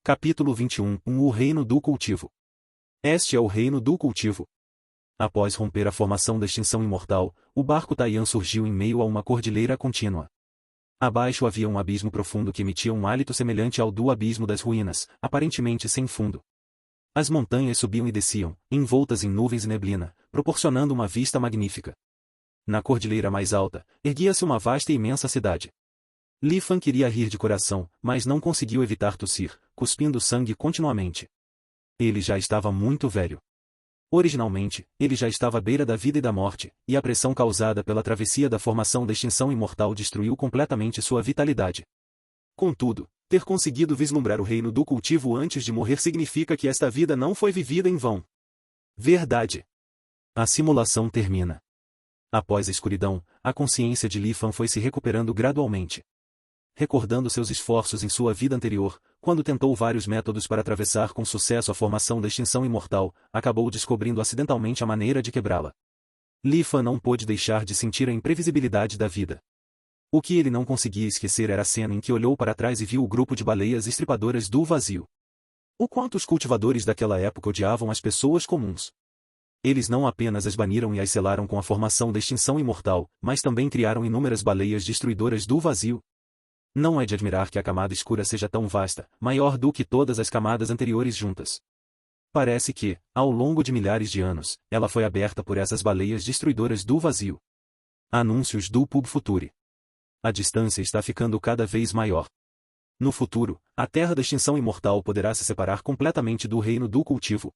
Capítulo 21 O Reino do Cultivo. Este é o Reino do Cultivo. Após romper a formação da extinção imortal, o barco Taiyan surgiu em meio a uma cordilheira contínua. Abaixo havia um abismo profundo que emitia um hálito semelhante ao do abismo das ruínas, aparentemente sem fundo. As montanhas subiam e desciam, envoltas em nuvens e neblina, proporcionando uma vista magnífica. Na cordilheira mais alta, erguia-se uma vasta e imensa cidade. Li Fan queria rir de coração, mas não conseguiu evitar tossir, cuspindo sangue continuamente. Ele já estava muito velho. Originalmente, ele já estava à beira da vida e da morte, e a pressão causada pela travessia da formação da extinção imortal destruiu completamente sua vitalidade. Contudo, ter conseguido vislumbrar o reino do cultivo antes de morrer significa que esta vida não foi vivida em vão. Verdade. A simulação termina. Após a escuridão, a consciência de Li Fan foi se recuperando gradualmente. Recordando seus esforços em sua vida anterior, quando tentou vários métodos para atravessar com sucesso a formação da extinção imortal, acabou descobrindo acidentalmente a maneira de quebrá-la. Li Fan não pôde deixar de sentir a imprevisibilidade da vida. O que ele não conseguia esquecer era a cena em que olhou para trás e viu o grupo de baleias estripadoras do vazio. O quanto os cultivadores daquela época odiavam as pessoas comuns. Eles não apenas as baniram e as selaram com a formação da extinção imortal, mas também criaram inúmeras baleias destruidoras do vazio. Não é de admirar que a camada escura seja tão vasta, maior do que todas as camadas anteriores juntas. Parece que, ao longo de milhares de anos, ela foi aberta por essas baleias destruidoras do vazio. Anúncios do Pub Future. A distância está ficando cada vez maior. No futuro, a Terra da extinção imortal poderá se separar completamente do reino do cultivo.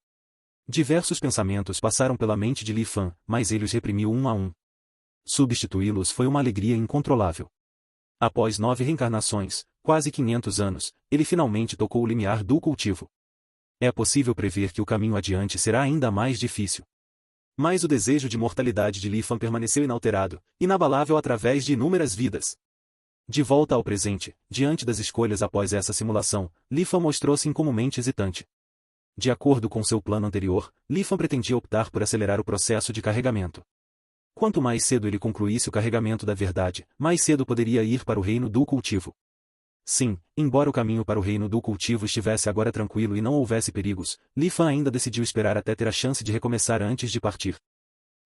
Diversos pensamentos passaram pela mente de Li Fan, mas ele os reprimiu um a um. Substituí-los foi uma alegria incontrolável. Após 9 reencarnações, quase 500 anos, ele finalmente tocou o limiar do cultivo. É possível prever que o caminho adiante será ainda mais difícil. Mas o desejo de mortalidade de Li Fan permaneceu inalterado, inabalável através de inúmeras vidas. De volta ao presente, diante das escolhas após essa simulação, Li Fan mostrou-se incomumente hesitante. De acordo com seu plano anterior, Li Fan pretendia optar por acelerar o processo de carregamento. Quanto mais cedo ele concluísse o carregamento da verdade, mais cedo poderia ir para o reino do cultivo. Sim, embora o caminho para o reino do cultivo estivesse agora tranquilo e não houvesse perigos, Li Fan ainda decidiu esperar até ter a chance de recomeçar antes de partir.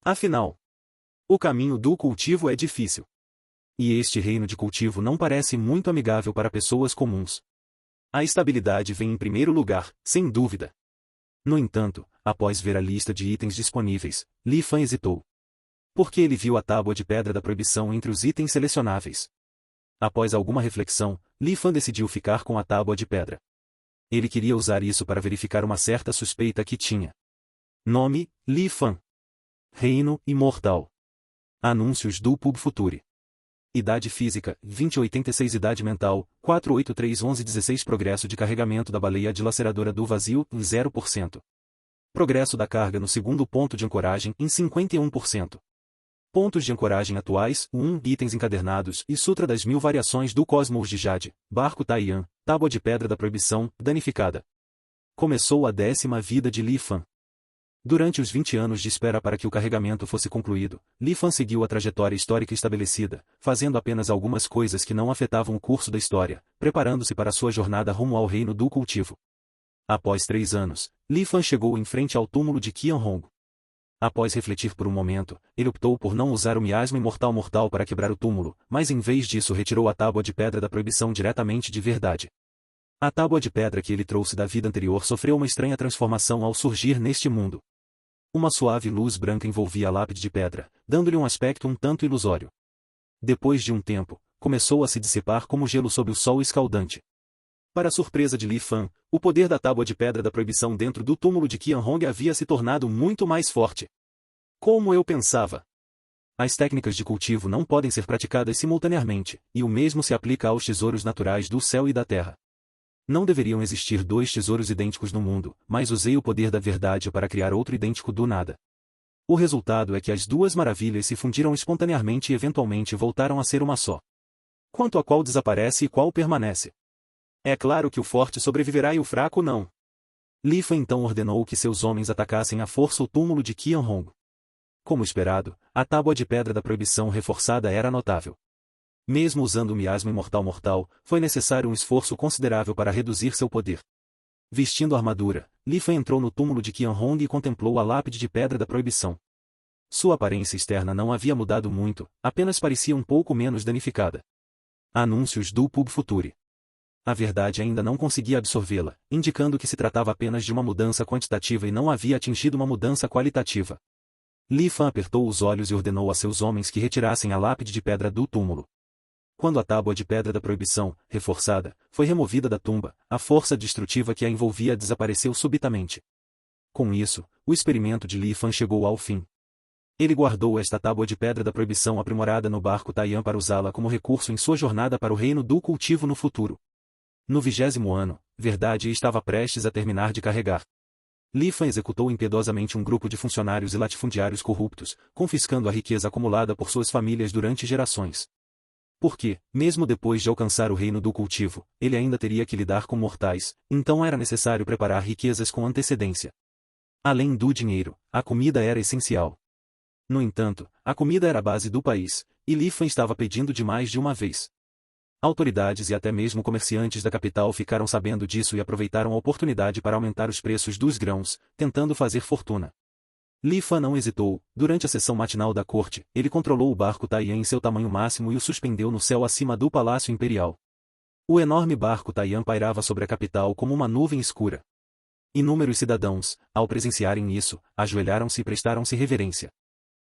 Afinal, o caminho do cultivo é difícil. E este reino de cultivo não parece muito amigável para pessoas comuns. A estabilidade vem em primeiro lugar, sem dúvida. No entanto, após ver a lista de itens disponíveis, Li Fan hesitou. Porque ele viu a tábua de pedra da proibição entre os itens selecionáveis. Após alguma reflexão, Li Fan decidiu ficar com a tábua de pedra. Ele queria usar isso para verificar uma certa suspeita que tinha. Nome, Li Fan. Reino, imortal. Anúncios do Pub Future. Idade física, 2086. Idade mental, 4831116. Progresso de carregamento da baleia dilaceradora do vazio, 0%. Progresso da carga no segundo ponto de ancoragem, em 51%. Pontos de ancoragem atuais, 1. Itens encadernados e Sutra das 1000 variações do Cosmos de Jade, Barco Taiyan, Tábua de Pedra da Proibição, danificada. Começou a 10ª vida de Li Fan. Durante os 20 anos de espera para que o carregamento fosse concluído, Li Fan seguiu a trajetória histórica estabelecida, fazendo apenas algumas coisas que não afetavam o curso da história, preparando-se para sua jornada rumo ao reino do cultivo. Após 3 anos, Li Fan chegou em frente ao túmulo de Qian Hong. Após refletir por um momento, ele optou por não usar o miasma imortal mortal para quebrar o túmulo, mas em vez disso retirou a tábua de pedra da proibição diretamente de verdade. A tábua de pedra que ele trouxe da vida anterior sofreu uma estranha transformação ao surgir neste mundo. Uma suave luz branca envolvia a lápide de pedra, dando-lhe um aspecto um tanto ilusório. Depois de um tempo, começou a se dissipar como gelo sob o sol escaldante. Para a surpresa de Li Fan, o poder da tábua de pedra da proibição dentro do túmulo de Qian Hong havia se tornado muito mais forte. Como eu pensava. As técnicas de cultivo não podem ser praticadas simultaneamente, e o mesmo se aplica aos tesouros naturais do céu e da terra. Não deveriam existir 2 tesouros idênticos no mundo, mas usei o poder da verdade para criar outro idêntico do nada. O resultado é que as 2 maravilhas se fundiram espontaneamente e eventualmente voltaram a ser uma só. Quanto a qual desaparece e qual permanece. É claro que o forte sobreviverá e o fraco não. Li Fan então ordenou que seus homens atacassem à força o túmulo de Qian Hong. Como esperado, a tábua de pedra da proibição reforçada era notável. Mesmo usando o miasma imortal mortal, foi necessário um esforço considerável para reduzir seu poder. Vestindo a armadura, Li Fan entrou no túmulo de Qianhong e contemplou a lápide de pedra da proibição. Sua aparência externa não havia mudado muito, apenas parecia um pouco menos danificada. Anúncios do Pub Future. A verdade ainda não conseguia absorvê-la, indicando que se tratava apenas de uma mudança quantitativa e não havia atingido uma mudança qualitativa. Li Fan apertou os olhos e ordenou a seus homens que retirassem a lápide de pedra do túmulo. Quando a tábua de pedra da proibição, reforçada, foi removida da tumba, a força destrutiva que a envolvia desapareceu subitamente. Com isso, o experimento de Li Fan chegou ao fim. Ele guardou esta tábua de pedra da proibição aprimorada no barco Taiyan para usá-la como recurso em sua jornada para o reino do cultivo no futuro. No 20º ano, Verdade estava prestes a terminar de carregar. Li Fan executou impiedosamente um grupo de funcionários e latifundiários corruptos, confiscando a riqueza acumulada por suas famílias durante gerações. Porque, mesmo depois de alcançar o reino do cultivo, ele ainda teria que lidar com mortais, então era necessário preparar riquezas com antecedência. Além do dinheiro, a comida era essencial. No entanto, a comida era a base do país, e Li Fan estava pedindo demais de uma vez. Autoridades e até mesmo comerciantes da capital ficaram sabendo disso e aproveitaram a oportunidade para aumentar os preços dos grãos, tentando fazer fortuna. Li Fan não hesitou. Durante a sessão matinal da corte, ele controlou o barco Taiyan em seu tamanho máximo e o suspendeu no céu acima do Palácio Imperial. O enorme barco Taiyan pairava sobre a capital como uma nuvem escura. Inúmeros cidadãos, ao presenciarem isso, ajoelharam-se e prestaram-se reverência.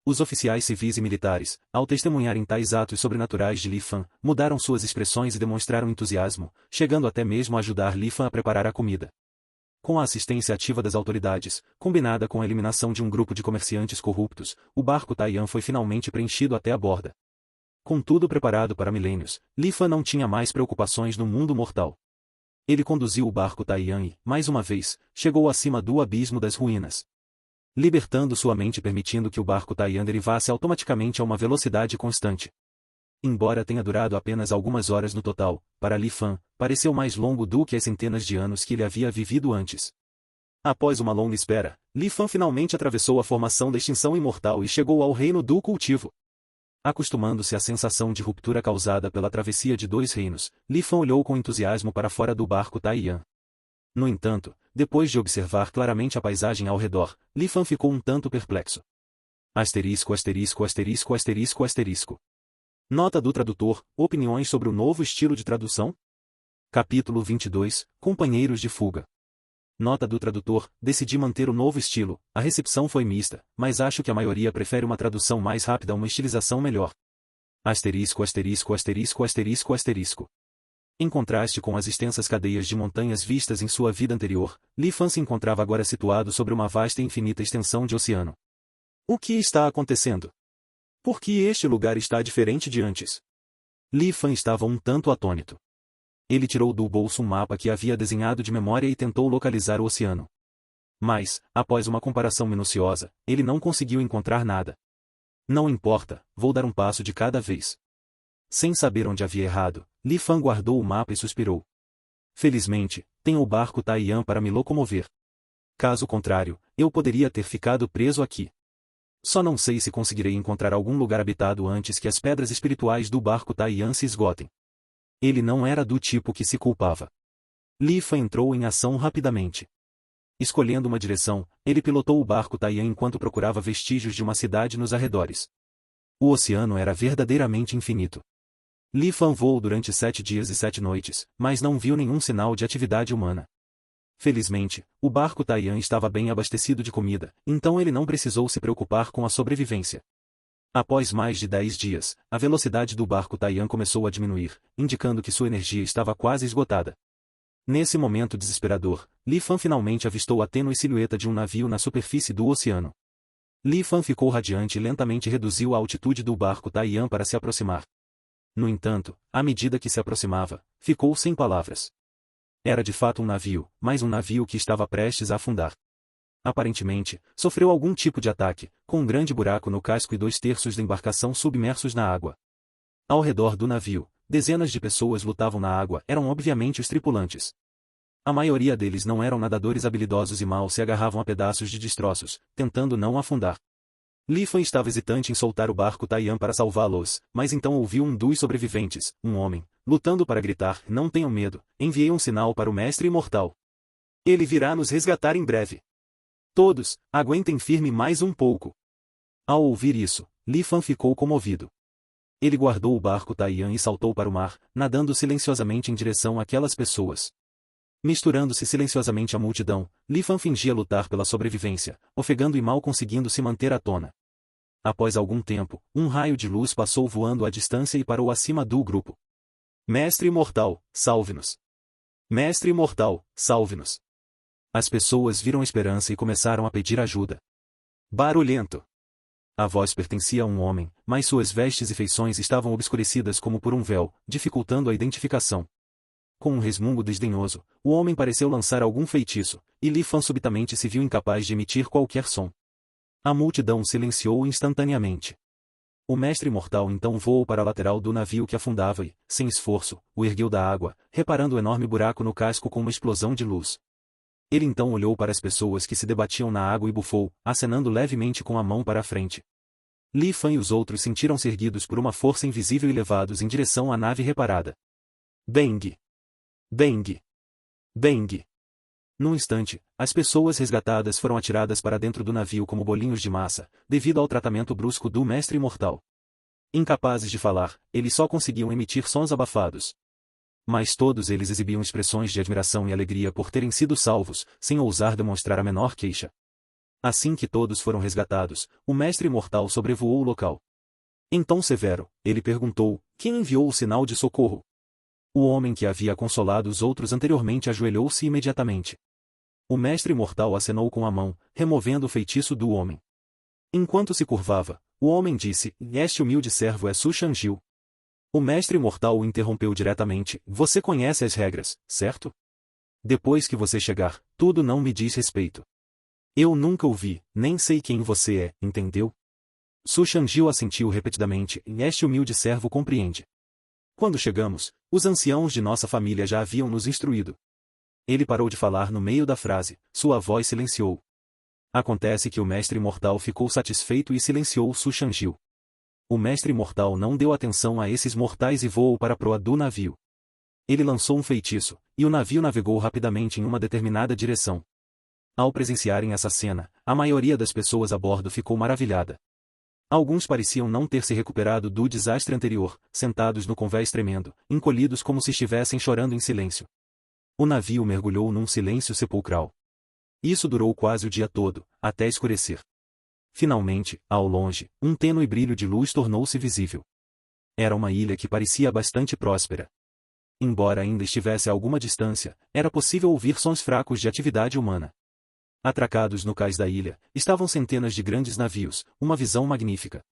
Os oficiais civis e militares, ao testemunharem tais atos sobrenaturais de Li Fan, mudaram suas expressões e demonstraram entusiasmo, chegando até mesmo a ajudar Li Fan a preparar a comida. Com a assistência ativa das autoridades, combinada com a eliminação de um grupo de comerciantes corruptos, o barco Taiyan foi finalmente preenchido até a borda. Com tudo preparado para milênios, Li Fan não tinha mais preocupações no mundo mortal. Ele conduziu o barco Taiyan e, mais uma vez, chegou acima do abismo das ruínas, libertando sua mente e permitindo que o barco Taiyan derivasse automaticamente a uma velocidade constante. Embora tenha durado apenas algumas horas no total, para Li Fan, pareceu mais longo do que as centenas de anos que ele havia vivido antes. Após uma longa espera, Li Fan finalmente atravessou a formação da extinção imortal e chegou ao reino do cultivo. Acostumando-se à sensação de ruptura causada pela travessia de dois reinos, Li Fan olhou com entusiasmo para fora do barco Taiyan. No entanto, depois de observar claramente a paisagem ao redor, Li Fan ficou um tanto perplexo. Asterisco asterisco asterisco asterisco asterisco. Nota do tradutor, opiniões sobre o novo estilo de tradução? Capítulo 22, Companheiros de fuga. Nota do tradutor, decidi manter o novo estilo, a recepção foi mista, mas acho que a maioria prefere uma tradução mais rápida a uma estilização melhor. Asterisco asterisco asterisco asterisco asterisco. Em contraste com as extensas cadeias de montanhas vistas em sua vida anterior, Li Fan se encontrava agora situado sobre uma vasta e infinita extensão de oceano. O que está acontecendo? Por que este lugar está diferente de antes? Li Fan estava um tanto atônito. Ele tirou do bolso um mapa que havia desenhado de memória e tentou localizar o oceano. Mas, após uma comparação minuciosa, ele não conseguiu encontrar nada. Não importa, vou dar um passo de cada vez. Sem saber onde havia errado, Li Fan guardou o mapa e suspirou. Felizmente, tenho o barco Taiyan para me locomover. Caso contrário, eu poderia ter ficado preso aqui. Só não sei se conseguirei encontrar algum lugar habitado antes que as pedras espirituais do barco Taiyan se esgotem. Ele não era do tipo que se culpava. Li Fan entrou em ação rapidamente. Escolhendo uma direção, ele pilotou o barco Taiyan enquanto procurava vestígios de uma cidade nos arredores. O oceano era verdadeiramente infinito. Li Fan voou durante 7 dias e 7 noites, mas não viu nenhum sinal de atividade humana. Felizmente, o barco Taiyan estava bem abastecido de comida, então ele não precisou se preocupar com a sobrevivência. Após mais de 10 dias, a velocidade do barco Taiyan começou a diminuir, indicando que sua energia estava quase esgotada. Nesse momento desesperador, Li Fan finalmente avistou a tênue silhueta de um navio na superfície do oceano. Li Fan ficou radiante e lentamente reduziu a altitude do barco Taiyan para se aproximar. No entanto, à medida que se aproximava, ficou sem palavras. Era de fato um navio, mas um navio que estava prestes a afundar. Aparentemente, sofreu algum tipo de ataque, com um grande buraco no casco e 2/3 da embarcação submersos na água. Ao redor do navio, dezenas de pessoas lutavam na água, eram obviamente os tripulantes. A maioria deles não eram nadadores habilidosos e mal se agarravam a pedaços de destroços, tentando não afundar. Li Fan estava hesitante em soltar o barco Taiyan para salvá-los, mas então ouviu um dos sobreviventes, um homem, lutando para gritar: "Não tenham medo, enviei um sinal para o mestre imortal." Ele virá nos resgatar em breve. Todos, aguentem firme mais um pouco. Ao ouvir isso, Li Fan ficou comovido. Ele guardou o barco Taiyan e saltou para o mar, nadando silenciosamente em direção àquelas pessoas. Misturando-se silenciosamente à multidão, Li Fan fingia lutar pela sobrevivência, ofegando e mal conseguindo se manter à tona. Após algum tempo, um raio de luz passou voando à distância e parou acima do grupo. Mestre Imortal, salve-nos! Mestre Imortal, salve-nos! As pessoas viram esperança e começaram a pedir ajuda. Barulhento! A voz pertencia a um homem, mas suas vestes e feições estavam obscurecidas como por um véu, dificultando a identificação. Com um resmungo desdenhoso, o homem pareceu lançar algum feitiço, e Li Fan subitamente se viu incapaz de emitir qualquer som. A multidão silenciou instantaneamente. O mestre imortal então voou para a lateral do navio que afundava e, sem esforço, o ergueu da água, reparando o enorme buraco no casco com uma explosão de luz. Ele então olhou para as pessoas que se debatiam na água e bufou, acenando levemente com a mão para a frente. Li Fan e os outros sentiram-se erguidos por uma força invisível e levados em direção à nave reparada. Bang! Bang! Bang! Num instante, as pessoas resgatadas foram atiradas para dentro do navio como bolinhos de massa, devido ao tratamento brusco do mestre imortal. Incapazes de falar, eles só conseguiam emitir sons abafados. Mas todos eles exibiam expressões de admiração e alegria por terem sido salvos, sem ousar demonstrar a menor queixa. Assim que todos foram resgatados, o mestre imortal sobrevoou o local. Em tom severo, ele perguntou: quem enviou o sinal de socorro? O homem que havia consolado os outros anteriormente ajoelhou-se imediatamente. O mestre imortal acenou com a mão, removendo o feitiço do homem. Enquanto se curvava, o homem disse: este humilde servo é Su Shangil. O mestre imortal o interrompeu diretamente: você conhece as regras, certo? Depois que você chegar, tudo não me diz respeito. Eu nunca o vi, nem sei quem você é, entendeu? Su Shangil assentiu repetidamente: este humilde servo compreende. Quando chegamos, os anciãos de nossa família já haviam nos instruído. Ele parou de falar no meio da frase, sua voz silenciou. Acontece que o mestre imortal ficou satisfeito e silenciou Su Shangil. O mestre imortal não deu atenção a esses mortais e voou para a proa do navio. Ele lançou um feitiço, e o navio navegou rapidamente em uma determinada direção. Ao presenciarem essa cena, a maioria das pessoas a bordo ficou maravilhada. Alguns pareciam não ter se recuperado do desastre anterior, sentados no convés tremendo, encolhidos como se estivessem chorando em silêncio. O navio mergulhou num silêncio sepulcral. Isso durou quase o dia todo, até escurecer. Finalmente, ao longe, um tênue brilho de luz tornou-se visível. Era uma ilha que parecia bastante próspera. Embora ainda estivesse a alguma distância, era possível ouvir sons fracos de atividade humana. Atracados no cais da ilha, estavam centenas de grandes navios, uma visão magnífica.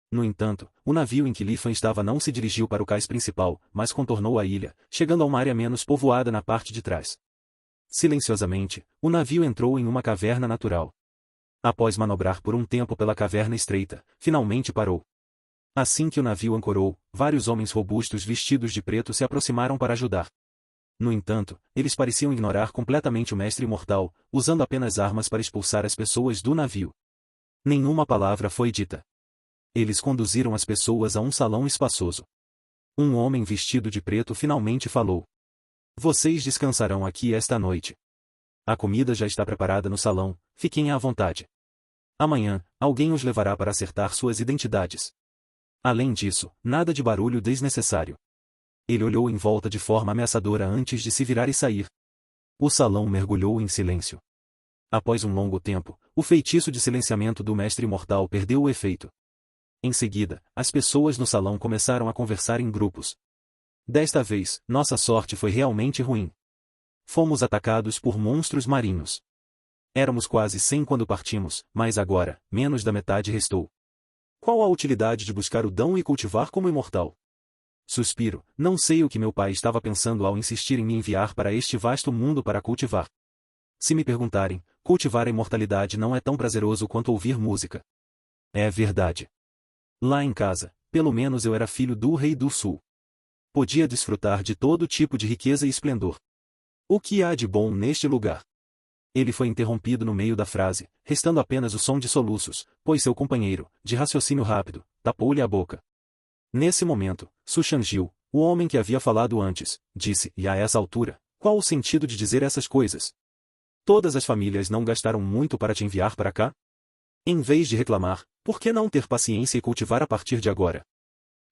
No entanto, o navio em que Li Fan estava não se dirigiu para o cais principal, mas contornou a ilha, chegando a uma área menos povoada na parte de trás. Silenciosamente, o navio entrou em uma caverna natural. Após manobrar por um tempo pela caverna estreita, finalmente parou. Assim que o navio ancorou, vários homens robustos vestidos de preto se aproximaram para ajudar. No entanto, eles pareciam ignorar completamente o mestre imortal, usando apenas armas para expulsar as pessoas do navio. Nenhuma palavra foi dita. Eles conduziram as pessoas a um salão espaçoso. Um homem vestido de preto finalmente falou: vocês descansarão aqui esta noite. A comida já está preparada no salão, fiquem à vontade. Amanhã, alguém os levará para acertar suas identidades. Além disso, nada de barulho desnecessário. Ele olhou em volta de forma ameaçadora antes de se virar e sair. O salão mergulhou em silêncio. Após um longo tempo, o feitiço de silenciamento do mestre imortal perdeu o efeito. Em seguida, as pessoas no salão começaram a conversar em grupos. Desta vez, nossa sorte foi realmente ruim. Fomos atacados por monstros marinhos. Éramos quase 100 quando partimos, mas agora, menos da metade restou. Qual a utilidade de buscar o dão e cultivar como imortal? Suspiro, não sei o que meu pai estava pensando ao insistir em me enviar para este vasto mundo para cultivar. Se me perguntarem, cultivar a imortalidade não é tão prazeroso quanto ouvir música. É verdade. Lá em casa, pelo menos eu era filho do rei do sul. Podia desfrutar de todo tipo de riqueza e esplendor. O que há de bom neste lugar? Ele foi interrompido no meio da frase, restando apenas o som de soluços, pois seu companheiro, de raciocínio rápido, tapou-lhe a boca. Nesse momento, Su Shangil, o homem que havia falado antes, disse: e a essa altura, qual o sentido de dizer essas coisas? Todas as famílias não gastaram muito para te enviar para cá? Em vez de reclamar, por que não ter paciência e cultivar a partir de agora?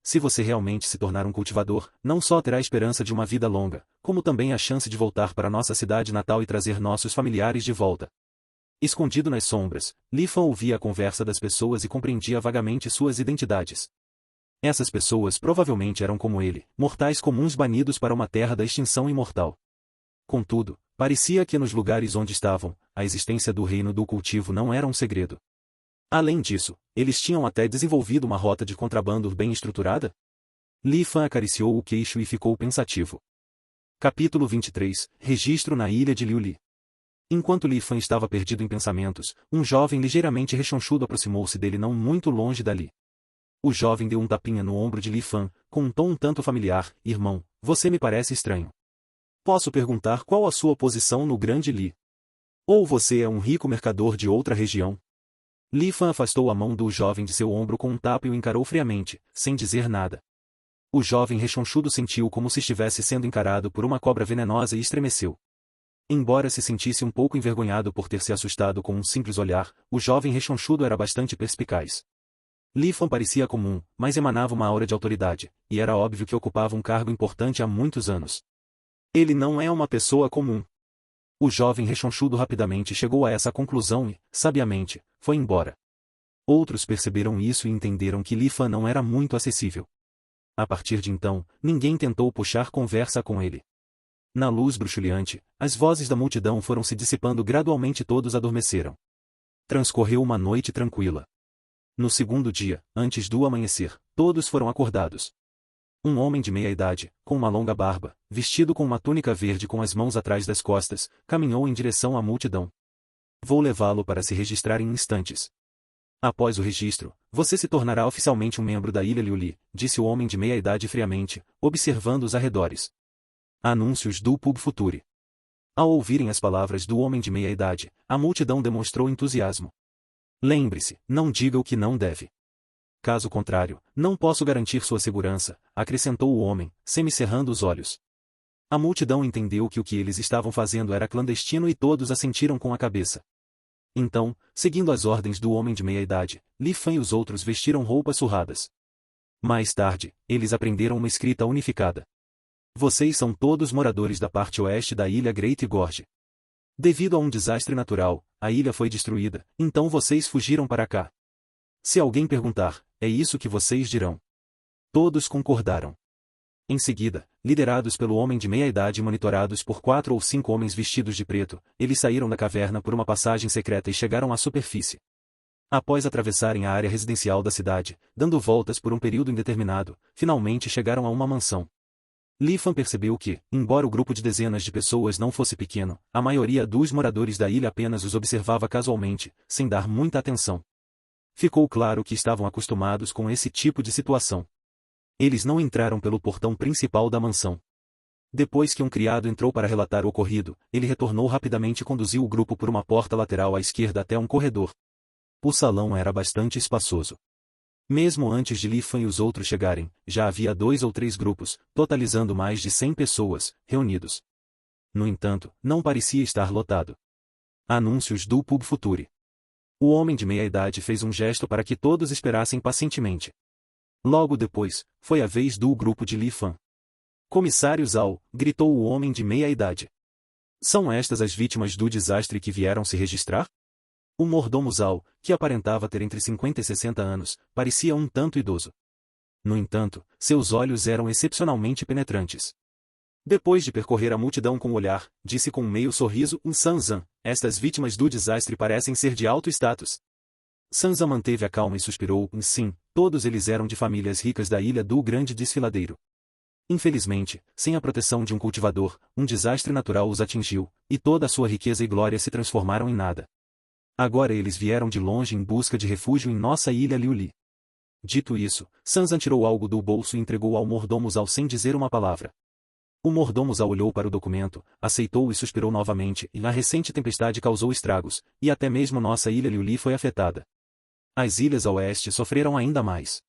Se você realmente se tornar um cultivador, não só terá a esperança de uma vida longa, como também a chance de voltar para nossa cidade natal e trazer nossos familiares de volta. Escondido nas sombras, Li Fan ouvia a conversa das pessoas e compreendia vagamente suas identidades. Essas pessoas provavelmente eram como ele, mortais comuns banidos para uma terra da extinção imortal. Contudo, parecia que nos lugares onde estavam, a existência do reino do cultivo não era um segredo. Além disso, eles tinham até desenvolvido uma rota de contrabando bem estruturada? Li Fan acariciou o queixo e ficou pensativo. Capítulo 23, Registro na ilha de Liuli. Enquanto Li Fan estava perdido em pensamentos, um jovem ligeiramente rechonchudo aproximou-se dele não muito longe dali. O jovem deu um tapinha no ombro de Li Fan, com um tom um tanto familiar: irmão, você me parece estranho. Posso perguntar qual a sua posição no Grande Li? Ou você é um rico mercador de outra região? Li Fan afastou a mão do jovem de seu ombro com um tapa e o encarou friamente, sem dizer nada. O jovem rechonchudo sentiu como se estivesse sendo encarado por uma cobra venenosa e estremeceu. Embora se sentisse um pouco envergonhado por ter se assustado com um simples olhar, o jovem rechonchudo era bastante perspicaz. Li Fan parecia comum, mas emanava uma aura de autoridade, e era óbvio que ocupava um cargo importante há muitos anos. Ele não é uma pessoa comum. O jovem rechonchudo rapidamente chegou a essa conclusão e, sabiamente, foi embora. Outros perceberam isso e entenderam que Li Fan não era muito acessível. A partir de então, ninguém tentou puxar conversa com ele. Na luz bruxuleante, as vozes da multidão foram se dissipando gradualmente e todos adormeceram. Transcorreu uma noite tranquila. No segundo dia, antes do amanhecer, todos foram acordados. Um homem de meia-idade, com uma longa barba, vestido com uma túnica verde com as mãos atrás das costas, caminhou em direção à multidão. Vou levá-lo para se registrar em instantes. Após o registro, você se tornará oficialmente um membro da Ilha Liuli, disse o homem de meia-idade friamente, observando os arredores. Anúncios do Pub Future. Ao ouvirem as palavras do homem de meia-idade, a multidão demonstrou entusiasmo. Lembre-se, não diga o que não deve. Caso contrário, não posso garantir sua segurança, acrescentou o homem, semicerrando os olhos. A multidão entendeu que o que eles estavam fazendo era clandestino e todos assentiram com a cabeça. Então, seguindo as ordens do homem de meia-idade, Li Fan e os outros vestiram roupas surradas. Mais tarde, eles aprenderam uma escrita unificada. Vocês são todos moradores da parte oeste da ilha Great Gorge. Devido a um desastre natural, a ilha foi destruída, então vocês fugiram para cá. Se alguém perguntar, é isso que vocês dirão. Todos concordaram. Em seguida, liderados pelo homem de meia-idade e monitorados por 4 ou 5 homens vestidos de preto, eles saíram da caverna por uma passagem secreta e chegaram à superfície. Após atravessarem a área residencial da cidade, dando voltas por um período indeterminado, finalmente chegaram a uma mansão. Li Fan percebeu que, embora o grupo de dezenas de pessoas não fosse pequeno, a maioria dos moradores da ilha apenas os observava casualmente, sem dar muita atenção. Ficou claro que estavam acostumados com esse tipo de situação. Eles não entraram pelo portão principal da mansão. Depois que um criado entrou para relatar o ocorrido, ele retornou rapidamente e conduziu o grupo por uma porta lateral à esquerda até um corredor. O salão era bastante espaçoso. Mesmo antes de Li Fan e os outros chegarem, já havia 2 ou 3 grupos, totalizando mais de 100 pessoas, reunidos. No entanto, não parecia estar lotado. Anúncios do Pub Future. O homem de meia-idade fez um gesto para que todos esperassem pacientemente. Logo depois, foi a vez do grupo de Li Fan. Comissário Zhao, gritou o homem de meia-idade. São estas as vítimas do desastre que vieram se registrar? O mordomo Zhao, que aparentava ter entre 50 e 60 anos, parecia um tanto idoso. No entanto, seus olhos eram excepcionalmente penetrantes. Depois de percorrer a multidão com o olhar, disse com um meio sorriso: Sanzan, estas vítimas do desastre parecem ser de alto status. Sanzan manteve a calma e suspirou: sim, todos eles eram de famílias ricas da ilha do Grande Desfiladeiro. Infelizmente, sem a proteção de um cultivador, um desastre natural os atingiu, e toda a sua riqueza e glória se transformaram em nada. Agora eles vieram de longe em busca de refúgio em nossa ilha Liuli. Dito isso, Sanzan tirou algo do bolso e entregou ao mordomo Zhao sem dizer uma palavra. O mordomo Zhao olhou para o documento, aceitou e suspirou novamente, e a recente tempestade causou estragos, e até mesmo nossa ilha Liuli foi afetada. As ilhas a oeste sofreram ainda mais.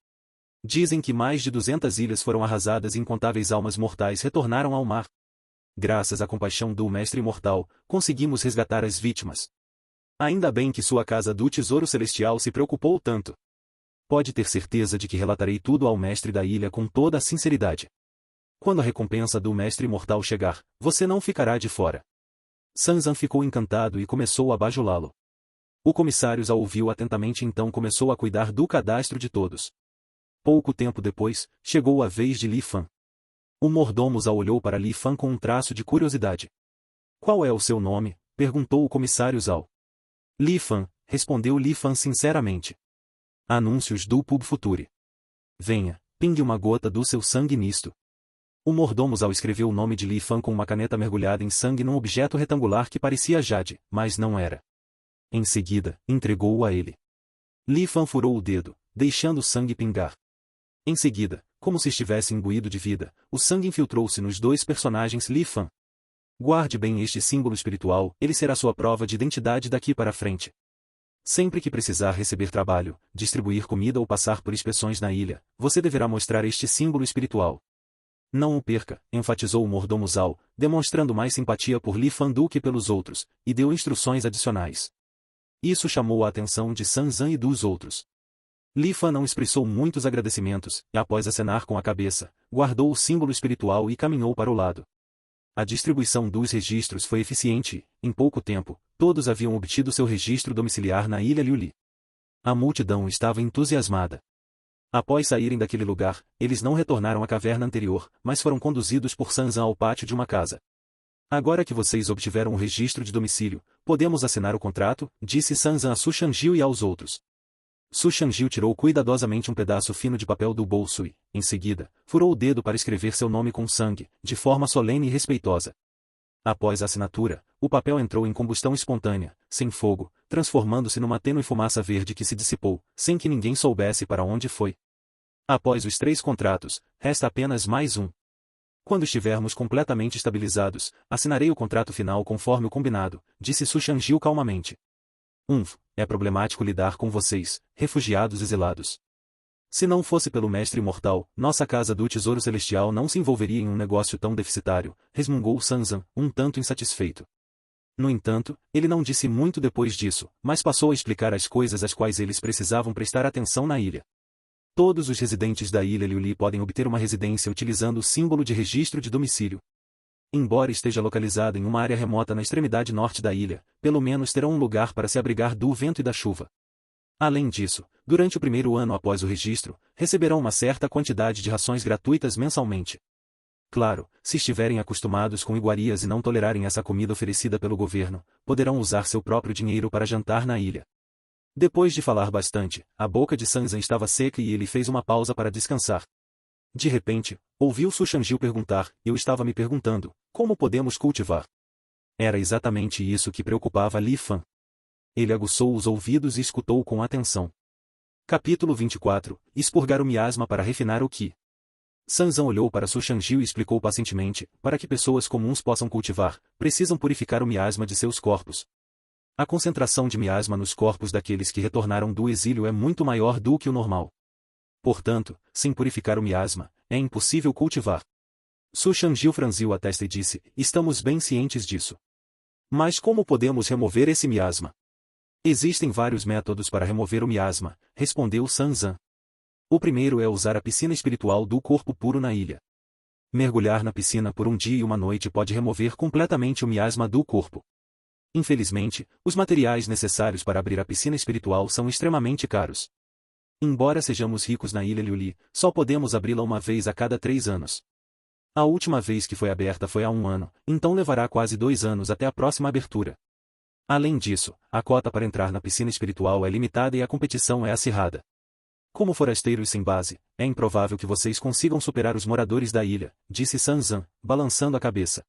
Dizem que mais de 200 ilhas foram arrasadas e incontáveis almas mortais retornaram ao mar. Graças à compaixão do Mestre Imortal, conseguimos resgatar as vítimas. Ainda bem que sua casa do Tesouro Celestial se preocupou tanto. Pode ter certeza de que relatarei tudo ao Mestre da Ilha com toda a sinceridade. Quando a recompensa do Mestre Imortal chegar, você não ficará de fora. Sanzan ficou encantado e começou a bajulá-lo. O comissário Zhao ouviu atentamente, então começou a cuidar do cadastro de todos. Pouco tempo depois, chegou a vez de Li Fan. O mordomo Zhao olhou para Li Fan com um traço de curiosidade. Qual é o seu nome? Perguntou o comissário Zhao. Li Fan, respondeu Li Fan sinceramente. Anúncios do Pub Future. Venha, pingue uma gota do seu sangue nisto. O mordomo Zhao escreveu o nome de Li Fan com uma caneta mergulhada em sangue num objeto retangular que parecia jade, mas não era. Em seguida, entregou-o a ele. Li Fan furou o dedo, deixando o sangue pingar. Em seguida, como se estivesse imbuído de vida, o sangue infiltrou-se nos dois personagens Li Fan. Guarde bem este símbolo espiritual, ele será sua prova de identidade daqui para frente. Sempre que precisar receber trabalho, distribuir comida ou passar por inspeções na ilha, você deverá mostrar este símbolo espiritual. Não o perca, enfatizou o mordomo Zhao, demonstrando mais simpatia por Li Fan do que pelos outros, e deu instruções adicionais. Isso chamou a atenção de Sanzan e dos outros. Li Fan não expressou muitos agradecimentos, e após acenar com a cabeça, guardou o símbolo espiritual e caminhou para o lado. A distribuição dos registros foi eficiente, e, em pouco tempo, todos haviam obtido seu registro domiciliar na ilha Liuli. A multidão estava entusiasmada. Após saírem daquele lugar, eles não retornaram à caverna anterior, mas foram conduzidos por Sanzan ao pátio de uma casa. Agora que vocês obtiveram o registro de domicílio, podemos assinar o contrato, disse Sanzan a Su Shangil e aos outros. Su Shangil tirou cuidadosamente um pedaço fino de papel do bolso e, em seguida, furou o dedo para escrever seu nome com sangue, de forma solene e respeitosa. Após a assinatura, o papel entrou em combustão espontânea, sem fogo, transformando-se numa tênue fumaça verde que se dissipou, sem que ninguém soubesse para onde foi. Após os 3 contratos, resta apenas mais um. Quando estivermos completamente estabilizados, assinarei o contrato final conforme o combinado, disse Su Shangil calmamente. É problemático lidar com vocês, refugiados exilados. Se não fosse pelo Mestre Imortal, nossa Casa do Tesouro Celestial não se envolveria em um negócio tão deficitário, resmungou Sanzan, um tanto insatisfeito. No entanto, ele não disse muito depois disso, mas passou a explicar as coisas às quais eles precisavam prestar atenção na ilha. Todos os residentes da ilha Liuli podem obter uma residência utilizando o símbolo de registro de domicílio. Embora esteja localizado em uma área remota na extremidade norte da ilha, pelo menos terão um lugar para se abrigar do vento e da chuva. Além disso, durante o primeiro ano após o registro, receberão uma certa quantidade de rações gratuitas mensalmente. Claro, se estiverem acostumados com iguarias e não tolerarem essa comida oferecida pelo governo, poderão usar seu próprio dinheiro para jantar na ilha. Depois de falar bastante, a boca de Sanzan estava seca e ele fez uma pausa para descansar. De repente, ouviu Su Shangil perguntar, eu estava me perguntando, como podemos cultivar? Era exatamente isso que preocupava Li Fan. Ele aguçou os ouvidos e escutou com atenção. Capítulo 24, expurgar o miasma para refinar o Qi. Sanzan olhou para Su Shangil e explicou pacientemente, para que pessoas comuns possam cultivar, precisam purificar o miasma de seus corpos. A concentração de miasma nos corpos daqueles que retornaram do exílio é muito maior do que o normal. Portanto, sem purificar o miasma, é impossível cultivar. Su Shangil franziu a testa e disse, estamos bem cientes disso. Mas como podemos remover esse miasma? Existem vários métodos para remover o miasma, respondeu Sanzan. O primeiro é usar a piscina espiritual do corpo puro na ilha. Mergulhar na piscina por um dia e uma noite pode remover completamente o miasma do corpo. Infelizmente, os materiais necessários para abrir a piscina espiritual são extremamente caros. Embora sejamos ricos na ilha Liuli, só podemos abri-la uma vez a cada 3 anos. A última vez que foi aberta foi há 1 ano, então levará quase 2 anos até a próxima abertura. Além disso, a cota para entrar na piscina espiritual é limitada e a competição é acirrada. Como forasteiros sem base, é improvável que vocês consigam superar os moradores da ilha, disse Sanzan, balançando a cabeça.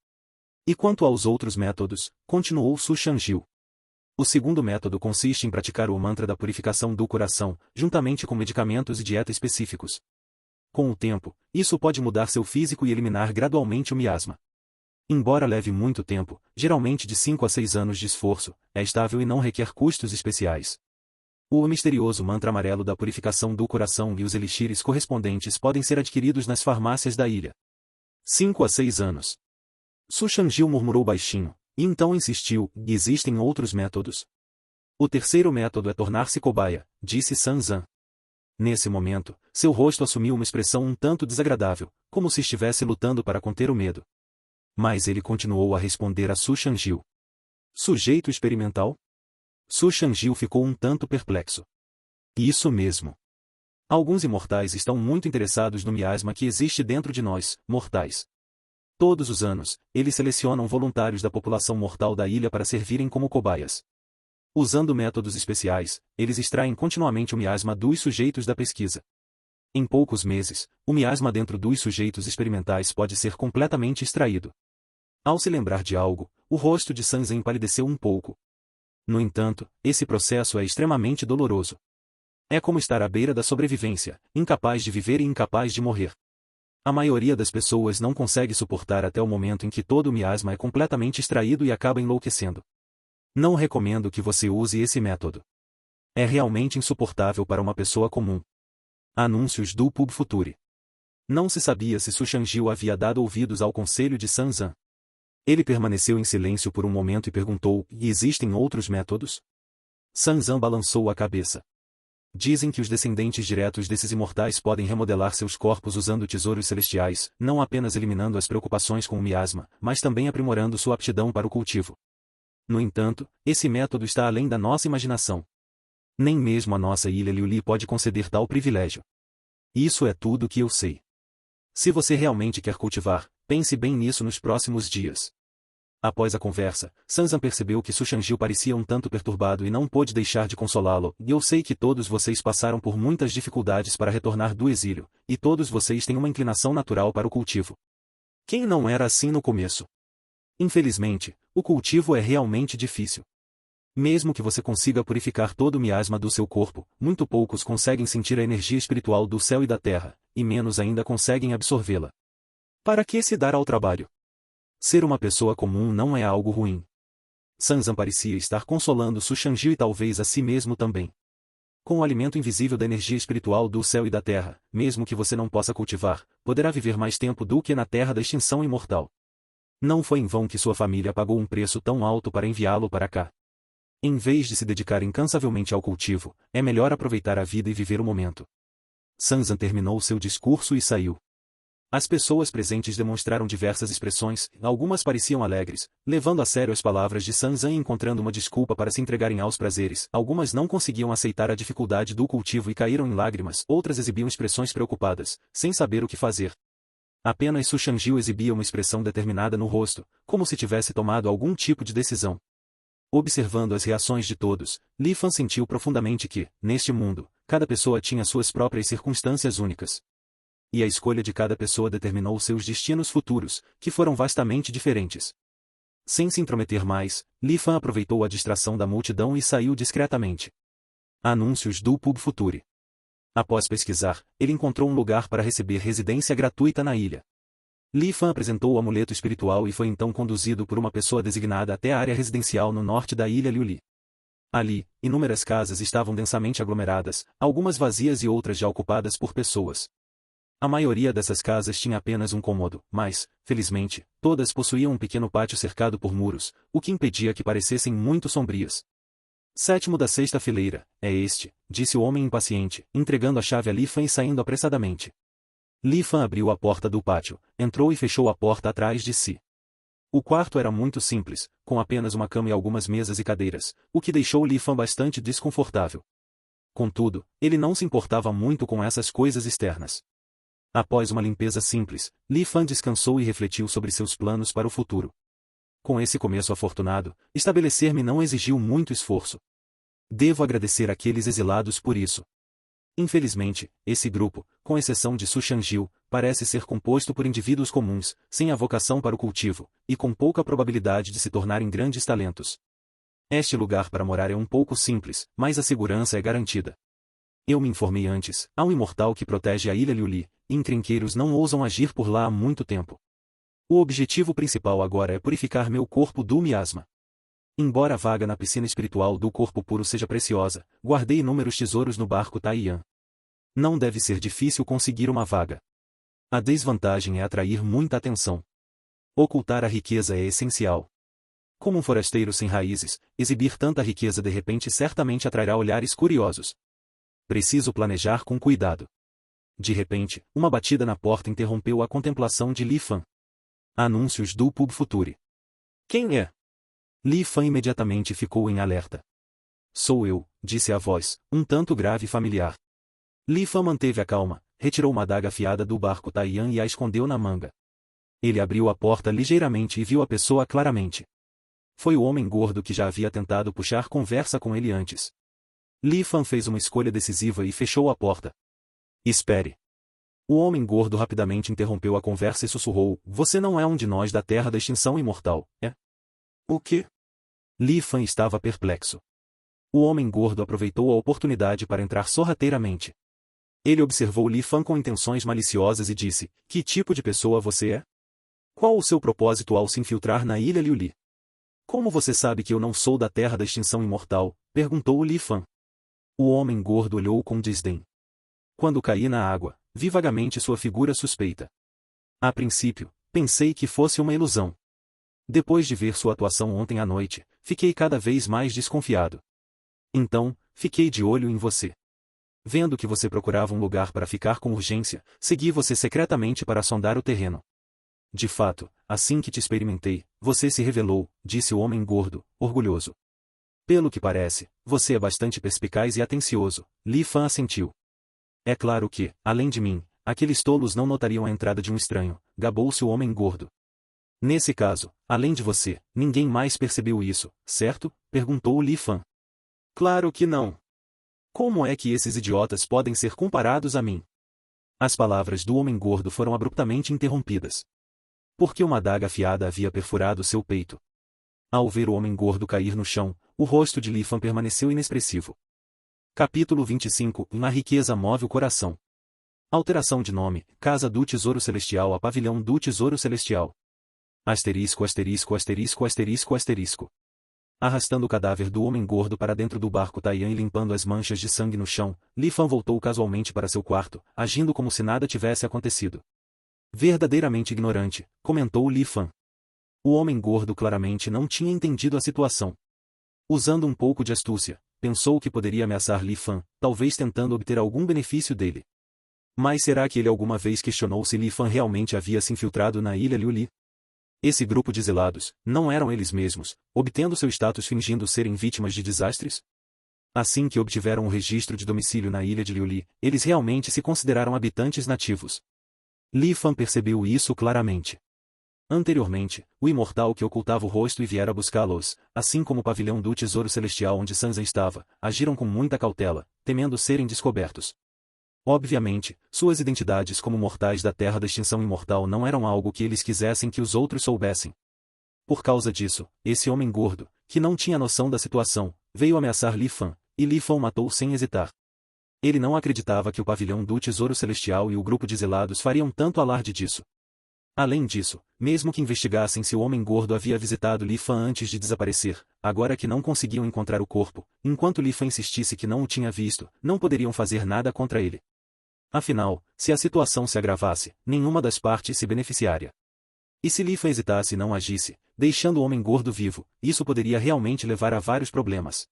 E quanto aos outros métodos, continuou Su Shangil. O segundo método consiste em praticar o mantra da purificação do coração, juntamente com medicamentos e dieta específicos. Com o tempo, isso pode mudar seu físico e eliminar gradualmente o miasma. Embora leve muito tempo, geralmente de 5 a 6 anos de esforço, é estável e não requer custos especiais. O misterioso mantra amarelo da purificação do coração e os elixires correspondentes podem ser adquiridos nas farmácias da ilha. 5 a 6 anos. Su Shangil murmurou baixinho, e então insistiu, e existem outros métodos. O terceiro método é tornar-se cobaia, disse San Zan. Nesse momento, seu rosto assumiu uma expressão um tanto desagradável, como se estivesse lutando para conter o medo. Mas ele continuou a responder a Su Shangil. Sujeito experimental? Su Shangil ficou um tanto perplexo. Isso mesmo. Alguns imortais estão muito interessados no miasma que existe dentro de nós, mortais. Todos os anos, eles selecionam voluntários da população mortal da ilha para servirem como cobaias. Usando métodos especiais, eles extraem continuamente o miasma dos sujeitos da pesquisa. Em poucos meses, o miasma dentro dos sujeitos experimentais pode ser completamente extraído. Ao se lembrar de algo, o rosto de San Zan empalideceu um pouco. No entanto, esse processo é extremamente doloroso. É como estar à beira da sobrevivência, incapaz de viver e incapaz de morrer. A maioria das pessoas não consegue suportar até o momento em que todo o miasma é completamente extraído e acaba enlouquecendo. Não recomendo que você use esse método. É realmente insuportável para uma pessoa comum. Anúncios do Pub Future. Não se sabia se Su Shangil havia dado ouvidos ao conselho de San Zan. Ele permaneceu em silêncio por um momento e perguntou, e existem outros métodos? San Zan balançou a cabeça. Dizem que os descendentes diretos desses imortais podem remodelar seus corpos usando tesouros celestiais, não apenas eliminando as preocupações com o miasma, mas também aprimorando sua aptidão para o cultivo. No entanto, esse método está além da nossa imaginação. Nem mesmo a nossa ilha Liuli pode conceder tal privilégio. Isso é tudo que eu sei. Se você realmente quer cultivar, pense bem nisso nos próximos dias. Após a conversa, San Zan percebeu que Su Shangil parecia um tanto perturbado e não pôde deixar de consolá-lo, e eu sei que todos vocês passaram por muitas dificuldades para retornar do exílio, e todos vocês têm uma inclinação natural para o cultivo. Quem não era assim no começo? Infelizmente, o cultivo é realmente difícil. Mesmo que você consiga purificar todo o miasma do seu corpo, muito poucos conseguem sentir a energia espiritual do céu e da terra, e menos ainda conseguem absorvê-la. Para que se dar ao trabalho? Ser uma pessoa comum não é algo ruim. San Zan parecia estar consolando Su Shangil e talvez a si mesmo também. Com o alimento invisível da energia espiritual do céu e da terra, mesmo que você não possa cultivar, poderá viver mais tempo do que na terra da extinção imortal. Não foi em vão que sua família pagou um preço tão alto para enviá-lo para cá. Em vez de se dedicar incansavelmente ao cultivo, é melhor aproveitar a vida e viver o momento. San Zan terminou seu discurso e saiu. As pessoas presentes demonstraram diversas expressões, algumas pareciam alegres, levando a sério as palavras de San Zan e encontrando uma desculpa para se entregarem aos prazeres, algumas não conseguiam aceitar a dificuldade do cultivo e caíram em lágrimas, outras exibiam expressões preocupadas, sem saber o que fazer. Apenas Su Shangil exibia uma expressão determinada no rosto, como se tivesse tomado algum tipo de decisão. Observando as reações de todos, Li Fan sentiu profundamente que, neste mundo, cada pessoa tinha suas próprias circunstâncias únicas. E a escolha de cada pessoa determinou seus destinos futuros, que foram vastamente diferentes. Sem se intrometer mais, Li Fan aproveitou a distração da multidão e saiu discretamente. Anúncios do Pub Future. Após pesquisar, ele encontrou um lugar para receber residência gratuita na ilha. Li Fan apresentou o amuleto espiritual e foi então conduzido por uma pessoa designada até a área residencial no norte da ilha Liuli. Ali, inúmeras casas estavam densamente aglomeradas, algumas vazias e outras já ocupadas por pessoas. A maioria dessas casas tinha apenas um cômodo, mas, felizmente, todas possuíam um pequeno pátio cercado por muros, o que impedia que parecessem muito sombrias. Sétimo da sexta fileira, é este, disse o homem impaciente, entregando a chave a Li Fan e saindo apressadamente. Li Fan abriu a porta do pátio, entrou e fechou a porta atrás de si. O quarto era muito simples, com apenas uma cama e algumas mesas e cadeiras, o que deixou Li Fan bastante desconfortável. Contudo, ele não se importava muito com essas coisas externas. Após uma limpeza simples, Li Fan descansou e refletiu sobre seus planos para o futuro. Com esse começo afortunado, estabelecer-me não exigiu muito esforço. Devo agradecer àqueles exilados por isso. Infelizmente, esse grupo, com exceção de Su Shangil, parece ser composto por indivíduos comuns, sem a vocação para o cultivo, e com pouca probabilidade de se tornarem grandes talentos. Este lugar para morar é um pouco simples, mas a segurança é garantida. Eu me informei antes, há um imortal que protege a ilha Liuli, e encrenqueiros não ousam agir por lá há muito tempo. O objetivo principal agora é purificar meu corpo do miasma. Embora a vaga na piscina espiritual do corpo puro seja preciosa, guardei inúmeros tesouros no barco Taiyan. Não deve ser difícil conseguir uma vaga. A desvantagem é atrair muita atenção. Ocultar a riqueza é essencial. Como um forasteiro sem raízes, exibir tanta riqueza de repente certamente atrairá olhares curiosos. Preciso planejar com cuidado. De repente, uma batida na porta interrompeu a contemplação de Li Fan. Anúncios do Pub Future. Quem é? Li Fan imediatamente ficou em alerta. Sou eu, disse a voz, um tanto grave e familiar. Li Fan manteve a calma, retirou uma adaga afiada do barco Taiyan e a escondeu na manga. Ele abriu a porta ligeiramente e viu a pessoa claramente. Foi o homem gordo que já havia tentado puxar conversa com ele antes. Li Fan fez uma escolha decisiva e fechou a porta. Espere. O homem gordo rapidamente interrompeu a conversa e sussurrou, você não é um de nós da Terra da Extinção Imortal, é? O quê? Li Fan estava perplexo. O homem gordo aproveitou a oportunidade para entrar sorrateiramente. Ele observou Li Fan com intenções maliciosas e disse, que tipo de pessoa você é? Qual o seu propósito ao se infiltrar na ilha Liuli? Como você sabe que eu não sou da Terra da Extinção Imortal? Perguntou Li Fan. O homem gordo olhou com desdém. Quando caí na água, vi vagamente sua figura suspeita. A princípio, pensei que fosse uma ilusão. Depois de ver sua atuação ontem à noite, fiquei cada vez mais desconfiado. Então, fiquei de olho em você. Vendo que você procurava um lugar para ficar com urgência, segui você secretamente para sondar o terreno. De fato, assim que te experimentei, você se revelou, disse o homem gordo, orgulhoso. Pelo que parece, você é bastante perspicaz e atencioso, Li Fan assentiu. É claro que, além de mim, aqueles tolos não notariam a entrada de um estranho, gabou-se o homem gordo. Nesse caso, além de você, ninguém mais percebeu isso, certo? Perguntou Li Fan. Claro que não. Como é que esses idiotas podem ser comparados a mim? As palavras do homem gordo foram abruptamente interrompidas. Porque uma adaga afiada havia perfurado seu peito. Ao ver o homem gordo cair no chão, o rosto de Li Fan permaneceu inexpressivo. Capítulo 25 Uma riqueza move o coração. Alteração de nome, Casa do Tesouro Celestial a Pavilhão do Tesouro Celestial. Asterisco asterisco asterisco asterisco asterisco. Arrastando o cadáver do homem gordo para dentro do barco Taiyan e limpando as manchas de sangue no chão, Li Fan voltou casualmente para seu quarto, agindo como se nada tivesse acontecido. Verdadeiramente ignorante, comentou Li Fan. O homem gordo claramente não tinha entendido a situação. Usando um pouco de astúcia, pensou que poderia ameaçar Li Fan, talvez tentando obter algum benefício dele. Mas será que ele alguma vez questionou se Li Fan realmente havia se infiltrado na ilha Liuli? Esse grupo de zelados, não eram eles mesmos, obtendo seu status fingindo serem vítimas de desastres? Assim que obtiveram um registro de domicílio na ilha de Liuli, eles realmente se consideraram habitantes nativos. Li Fan percebeu isso claramente. Anteriormente, o imortal que ocultava o rosto e viera buscá-los, assim como o pavilhão do Tesouro Celestial onde Sansa estava, agiram com muita cautela, temendo serem descobertos. Obviamente, suas identidades como mortais da Terra da Extinção Imortal não eram algo que eles quisessem que os outros soubessem. Por causa disso, esse homem gordo, que não tinha noção da situação, veio ameaçar Li Fan, e Li Fan o matou sem hesitar. Ele não acreditava que o pavilhão do Tesouro Celestial e o grupo de zelados fariam tanto alarde disso. Além disso, mesmo que investigassem se o homem gordo havia visitado Li Fan antes de desaparecer, agora que não conseguiam encontrar o corpo, enquanto Li Fan insistisse que não o tinha visto, não poderiam fazer nada contra ele. Afinal, se a situação se agravasse, nenhuma das partes se beneficiaria. E se Li Fan hesitasse e não agisse, deixando o homem gordo vivo, isso poderia realmente levar a vários problemas.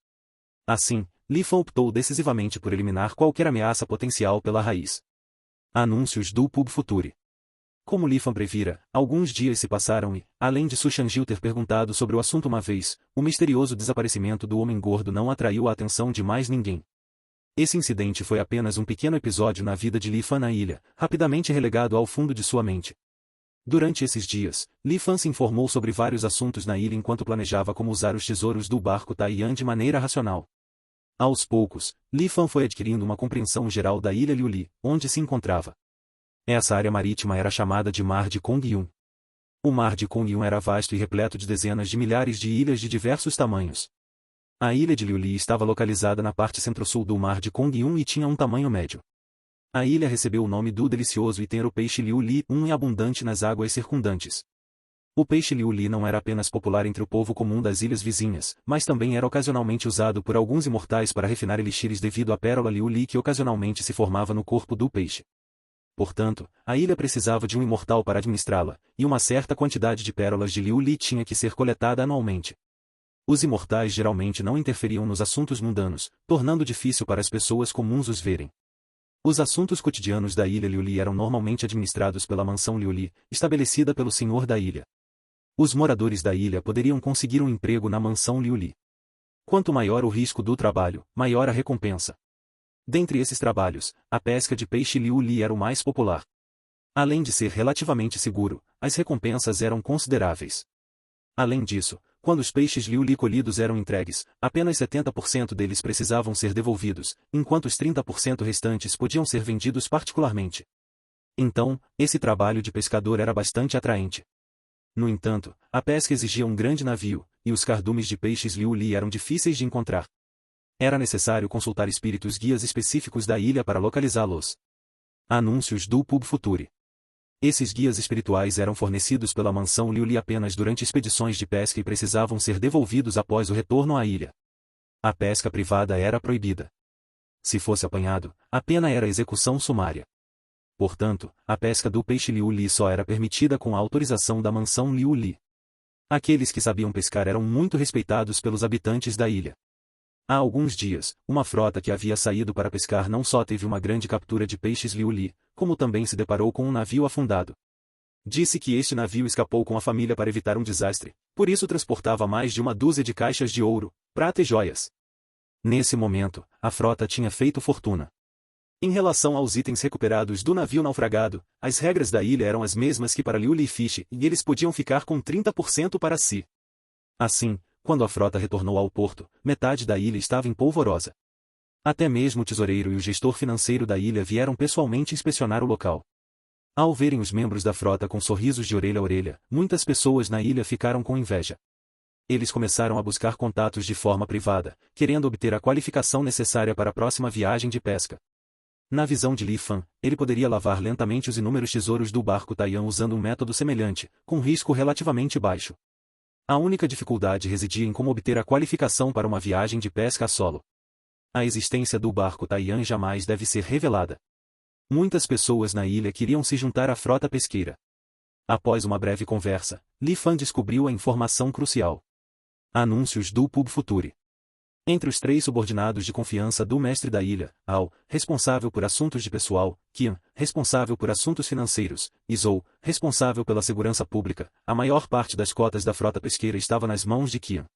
Assim, Li Fan optou decisivamente por eliminar qualquer ameaça potencial pela raiz. Anúncios do Pub Future. Como Li Fan previra, alguns dias se passaram e, além de Su Shangil ter perguntado sobre o assunto uma vez, o misterioso desaparecimento do homem gordo não atraiu a atenção de mais ninguém. Esse incidente foi apenas um pequeno episódio na vida de Li Fan na ilha, rapidamente relegado ao fundo de sua mente. Durante esses dias, Li Fan se informou sobre vários assuntos na ilha enquanto planejava como usar os tesouros do barco Taiyan de maneira racional. Aos poucos, Li Fan foi adquirindo uma compreensão geral da ilha Liuli, onde se encontrava. Essa área marítima era chamada de Mar de Kongyun. O Mar de Kongyun era vasto e repleto de dezenas de milhares de ilhas de diversos tamanhos. A ilha de Liuli estava localizada na parte centro-sul do Mar de Kongyun e tinha um tamanho médio. A ilha recebeu o nome do delicioso e tenro peixe Liuli, e abundante nas águas circundantes. O peixe Liuli não era apenas popular entre o povo comum das ilhas vizinhas, mas também era ocasionalmente usado por alguns imortais para refinar elixires devido à pérola Liuli que ocasionalmente se formava no corpo do peixe. Portanto, a ilha precisava de um imortal para administrá-la, e uma certa quantidade de pérolas de Liu Li tinha que ser coletada anualmente. Os imortais geralmente não interferiam nos assuntos mundanos, tornando difícil para as pessoas comuns os verem. Os assuntos cotidianos da ilha Liu Li eram normalmente administrados pela mansão Liu Li, estabelecida pelo senhor da ilha. Os moradores da ilha poderiam conseguir um emprego na mansão Liu Li. Quanto maior o risco do trabalho, maior a recompensa. Dentre esses trabalhos, a pesca de peixe Liu Li era o mais popular. Além de ser relativamente seguro, as recompensas eram consideráveis. Além disso, quando os peixes Liu Li colhidos eram entregues, apenas 70% deles precisavam ser devolvidos, enquanto os 30% restantes podiam ser vendidos particularmente. Então, esse trabalho de pescador era bastante atraente. No entanto, a pesca exigia um grande navio, e os cardumes de peixes Liu Li eram difíceis de encontrar. Era necessário consultar espíritos guias específicos da ilha para localizá-los. Anúncios do Pub Future. Esses guias espirituais eram fornecidos pela mansão Liu Li apenas durante expedições de pesca e precisavam ser devolvidos após o retorno à ilha. A pesca privada era proibida. Se fosse apanhado, a pena era execução sumária. Portanto, a pesca do peixe Liu Li só era permitida com a autorização da mansão Liu Li. Aqueles que sabiam pescar eram muito respeitados pelos habitantes da ilha. Há alguns dias, uma frota que havia saído para pescar não só teve uma grande captura de peixes Liu Li, como também se deparou com um navio afundado. Disse que este navio escapou com a família para evitar um desastre, por isso transportava mais de uma dúzia de caixas de ouro, prata e joias. Nesse momento, a frota tinha feito fortuna. Em relação aos itens recuperados do navio naufragado, as regras da ilha eram as mesmas que para Liu Li Fish e eles podiam ficar com 30% para si. Assim, quando a frota retornou ao porto, metade da ilha estava em polvorosa. Até mesmo o tesoureiro e o gestor financeiro da ilha vieram pessoalmente inspecionar o local. Ao verem os membros da frota com sorrisos de orelha a orelha, muitas pessoas na ilha ficaram com inveja. Eles começaram a buscar contatos de forma privada, querendo obter a qualificação necessária para a próxima viagem de pesca. Na visão de Li Fan, ele poderia lavar lentamente os inúmeros tesouros do barco Taiyan usando um método semelhante, com risco relativamente baixo. A única dificuldade residia em como obter a qualificação para uma viagem de pesca a solo. A existência do barco Taiyan jamais deve ser revelada. Muitas pessoas na ilha queriam se juntar à frota pesqueira. Após uma breve conversa, Li Fan descobriu a informação crucial. Anúncios do Pub Future. Entre os 3 subordinados de confiança do mestre da ilha, Ao, responsável por assuntos de pessoal, Qian, responsável por assuntos financeiros, e Zhou, responsável pela segurança pública, a maior parte das cotas da frota pesqueira estava nas mãos de Qian.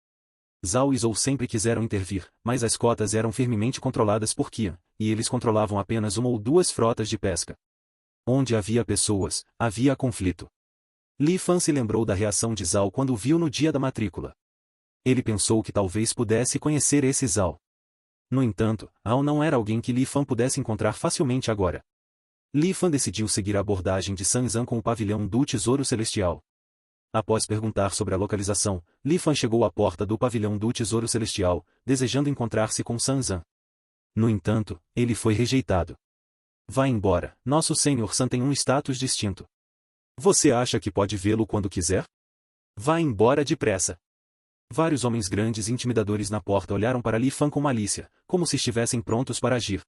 Zhao e Zhou sempre quiseram intervir, mas as cotas eram firmemente controladas por Qian, e eles controlavam apenas uma ou 2 frotas de pesca. Onde havia pessoas, havia conflito. Li Fan se lembrou da reação de Zhao quando o viu no dia da matrícula. Ele pensou que talvez pudesse conhecer esse Zhao. No entanto, Ao não era alguém que Li Fan pudesse encontrar facilmente agora. Li Fan decidiu seguir a abordagem de San Zhan com o pavilhão do Tesouro Celestial. Após perguntar sobre a localização, Li Fan chegou à porta do pavilhão do Tesouro Celestial, desejando encontrar-se com San Zhan. No entanto, ele foi rejeitado. Vá embora, nosso Senhor San tem um status distinto. Você acha que pode vê-lo quando quiser? Vá embora depressa. Vários homens grandes e intimidadores na porta olharam para Li Fan com malícia, como se estivessem prontos para agir.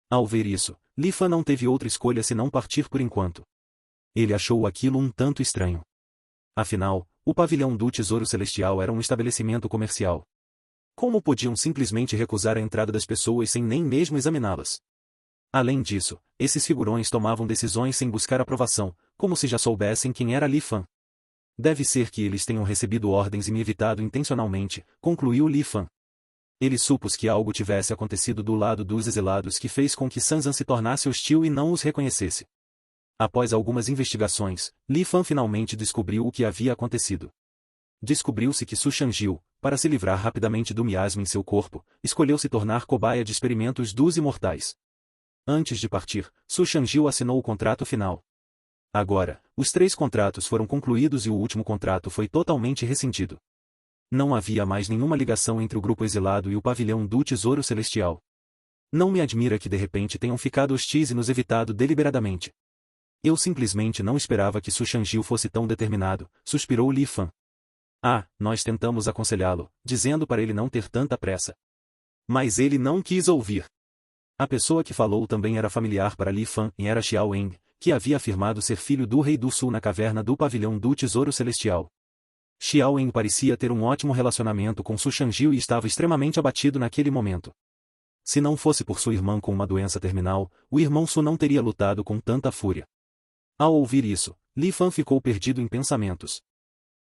Ao ver isso, Li Fan não teve outra escolha senão partir por enquanto. Ele achou aquilo um tanto estranho. Afinal, o pavilhão do Tesouro Celestial era um estabelecimento comercial. Como podiam simplesmente recusar a entrada das pessoas sem nem mesmo examiná-las? Além disso, esses figurões tomavam decisões sem buscar aprovação, como se já soubessem quem era Li Fan. Deve ser que eles tenham recebido ordens e me evitado intencionalmente, concluiu Li Fan. Ele supôs que algo tivesse acontecido do lado dos exilados que fez com que San Zhan se tornasse hostil e não os reconhecesse. Após algumas investigações, Li Fan finalmente descobriu o que havia acontecido. Descobriu-se que Su Shangil, para se livrar rapidamente do miasma em seu corpo, escolheu se tornar cobaia de experimentos dos imortais. Antes de partir, Su Shangil assinou o contrato final. Agora, os 3 contratos foram concluídos e o último contrato foi totalmente rescindido. Não havia mais nenhuma ligação entre o grupo exilado e o pavilhão do Tesouro Celestial. Não me admira que de repente tenham ficado hostis e nos evitado deliberadamente. Eu simplesmente não esperava que Su Shangil fosse tão determinado, suspirou Li Fan. Ah, nós tentamos aconselhá-lo, dizendo para ele não ter tanta pressa. Mas ele não quis ouvir. A pessoa que falou também era familiar para Li Fan e era Xiao Eng, que havia afirmado ser filho do Rei do Sul na caverna do pavilhão do Tesouro Celestial. Xiao Wen parecia ter um ótimo relacionamento com Su Shangjiu e estava extremamente abatido naquele momento. Se não fosse por sua irmã com uma doença terminal, o irmão Su não teria lutado com tanta fúria. Ao ouvir isso, Li Fan ficou perdido em pensamentos.